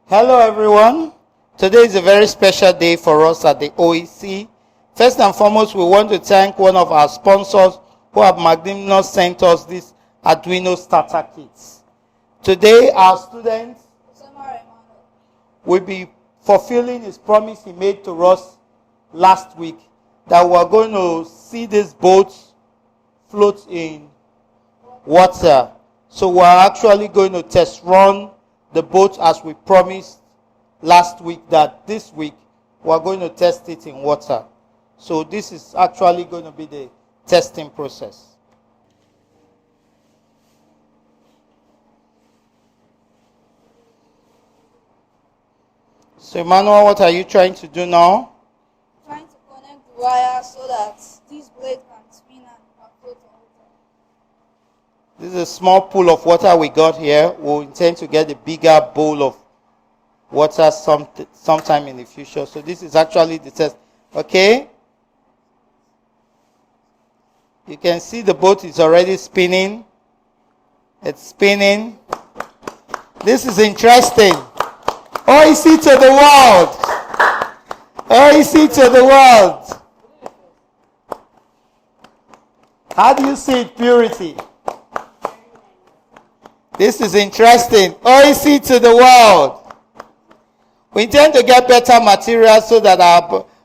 Hello everyone. Today is a very special day for us at the OEC. First and foremost, we want to thank one of our sponsors who have magnanimously sent us this Arduino starter kits. Today, our students will be fulfilling his promise he made to us last week that we are going to see this boat float in water. So we are actually going to test run the boat as we promised last week, that this week we are going to test it in water. So this is actually going to be the testing process. So Emmanuel, what are you trying to do now? Trying to connect the wire so that this blade can spin and float on water. This is a small pool of water we got here. We'll intend to get a bigger bowl of water sometime in the future. So this is actually the test. Okay? You can see the boat is already spinning. It's spinning. This is interesting. OEC to the world. OEC to the world. How do you see it, Purity? This is interesting. OEC to the world. We intend to get better materials so that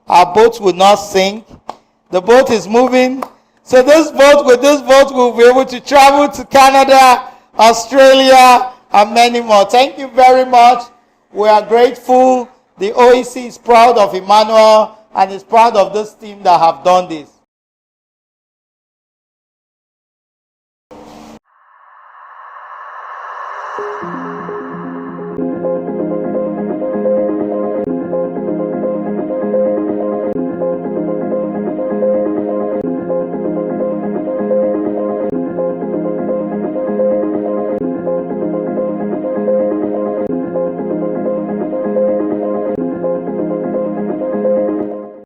our boats will not sink. The boat is moving. So with this boat, we'll be able to travel to Canada, Australia, and many more. Thank you very much. We are grateful. The OEC is proud of Emmanuel and is proud of this team that have done this.